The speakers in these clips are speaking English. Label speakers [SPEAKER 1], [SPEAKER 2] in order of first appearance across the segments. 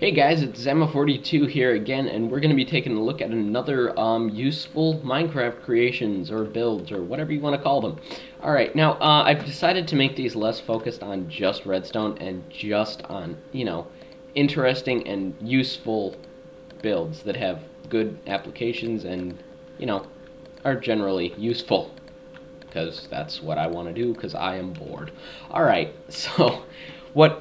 [SPEAKER 1] Hey guys, it's Zama42 here again, and we're going to be taking a look at another useful Minecraft creations or builds or whatever you want to call them. Alright, now I've decided to make these less focused on just redstone and just on, interesting and useful builds that have good applications and, are generally useful. Because that's what I want to do, because I am bored. Alright, so what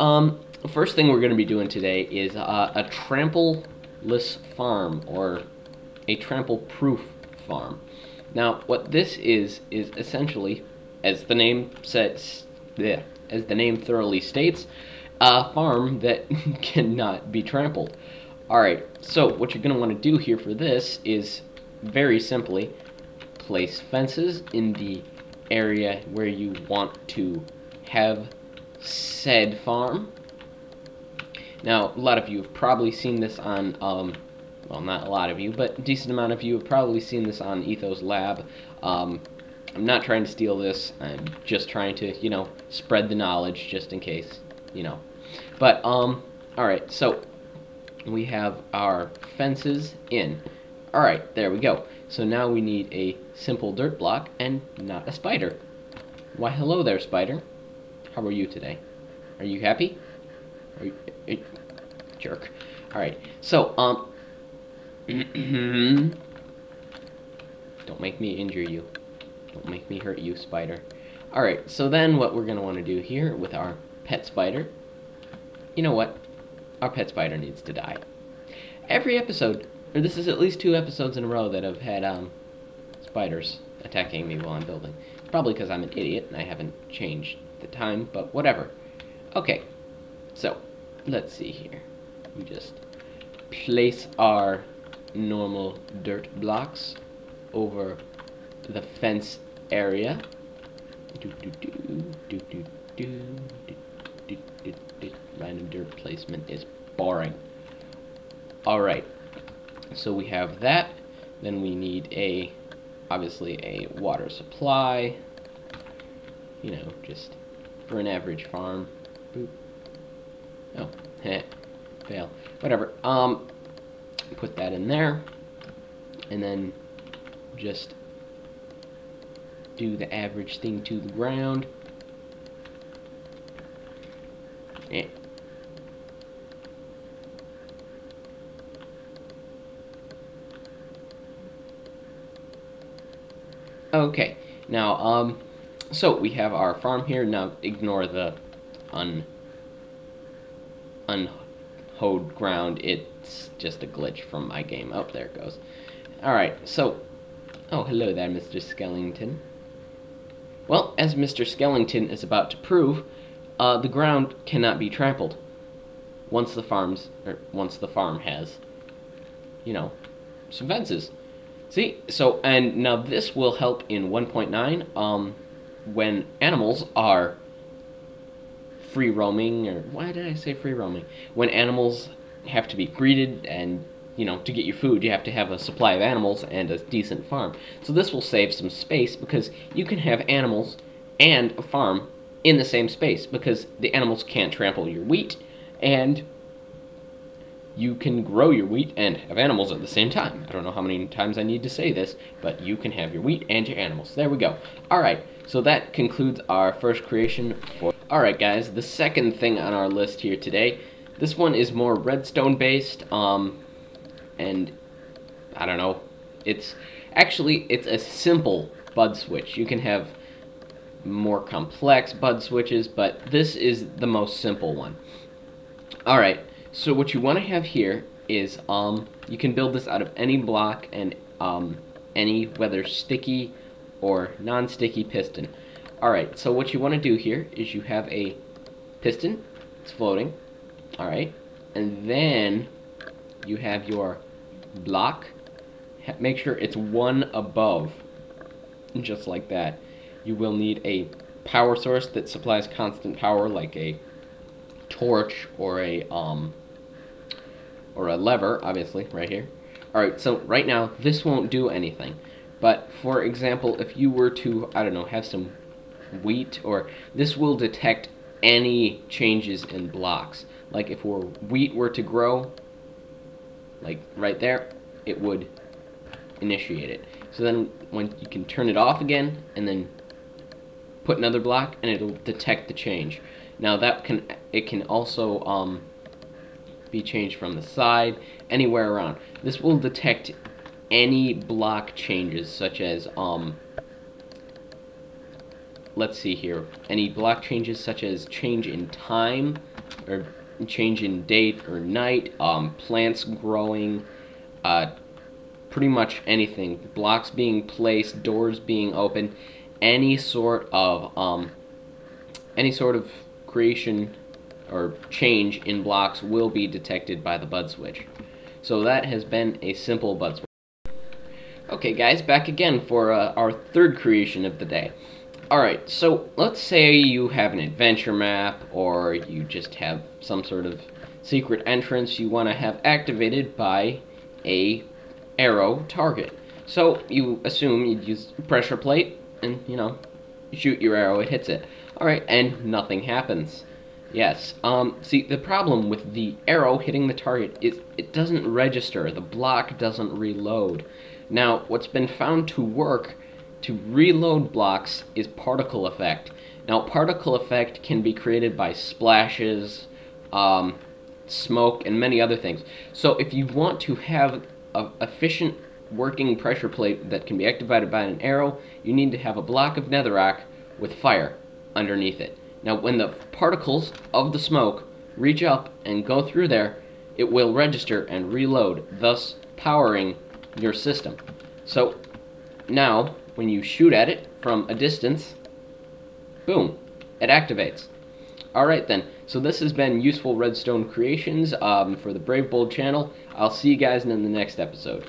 [SPEAKER 1] first thing we're going to be doing today is a trample-less farm, or a trample-proof farm. Now, what this is essentially, as the name thoroughly states, a farm that cannot be trampled. Alright, so what you're going to want to do here for this is, very simply, place fences in the area where you want to have said farm. Now, a lot of you have probably seen this on, well, not a lot of you, but a decent amount of you have probably seen this on Ethos Lab. I'm not trying to steal this. I'm just trying to, spread the knowledge just in case, But, alright, so we have our fences in. Alright, there we go. So now we need a simple dirt block and not a spider. Why, hello there, spider. How are you today? Are you happy? Are you, jerk. Alright, so, don't make me injure you. Don't make me hurt you, spider. Alright, so then what we're going to want to do here with our pet spider, you know what? Our pet spider needs to die. Every episode, or this is at least 2 episodes in a row that I've had, spiders attacking me while I'm building. Probably because I'm an idiot and I haven't changed the time, but whatever. Okay, so, let's see here. We just place our normal dirt blocks over the fence area. Random dirt placement is boring. Alright, so we have that. Then we need obviously a water supply. Just for an average farm. Boop. Oh, fail. Whatever. Put that in there, and then just do the average thing to the ground. Yeah. Okay. Now, so we have our farm here. Now, ignore the unhoed ground. It's just a glitch from my game. Oh, there it goes. Alright, so, oh, hello there, Mr. Skellington. Well, as Mr. Skellington is about to prove, the ground cannot be trampled once the farm has, some fences. See, so, and now this will help in 1.9, when animals are free roaming, or why did I say free roaming? When animals have to be breeded, and to get your food you have to have a supply of animals and a decent farm. So this will save some space, because you can have animals and a farm in the same space, because the animals can't trample your wheat, and you can grow your wheat and have animals at the same time. I don't know how many times I need to say this, but you can have your wheat and your animals. There we go. Alright, so that concludes our first creation for... Alright guys, the second thing on our list here today, this one is more redstone based, and I don't know, it's a simple bud switch. You can have more complex bud switches, but this is the most simple one. Alright, so what you want to have here is, you can build this out of any block and any, whether sticky or non-sticky piston. Alright, so what you want to do here is you have a piston, it's floating, alright, and then you have your block. Make sure it's one above, just like that. You will need a power source that supplies constant power, like a torch or a lever, obviously, right here. Alright, so right now, this won't do anything. But, for example, if you were to, I don't know, have some wheat, or this will detect any changes in blocks. Like if wheat were to grow, like right there, it would initiate it. So then when you can turn it off again and then put another block and it'll detect the change. Now it can also be changed from the side, anywhere around. This will detect any block changes, such as let's see here, any block changes such as change in time or change in date or night, plants growing, pretty much anything, blocks being placed, doors being opened, any sort of creation or change in blocks will be detected by the bud switch. So that has been a simple bud switch. Okay guys, back again for our third creation of the day. Alright, so let's say you have an adventure map, or you just have some sort of secret entrance you want to have activated by a arrow target. So you assume you'd use pressure plate, and you shoot your arrow, it hits it. Alright, and nothing happens. Yes, see, the problem with the arrow hitting the target is it doesn't register, the block doesn't reload. Now, what's been found to work to reload blocks is particle effect. Now, particle effect can be created by splashes, smoke, and many other things. So if you want to have an efficient working pressure plate that can be activated by an arrow, you need to have a block of netherrack with fire underneath it. Now, when the particles of the smoke reach up and go through there, it will register and reload, thus powering your system. So now, when you shoot at it from a distance, boom, it activates. Alright then, so this has been Useful Redstone Creations for the Brave Bold channel. I'll see you guys in the next episode.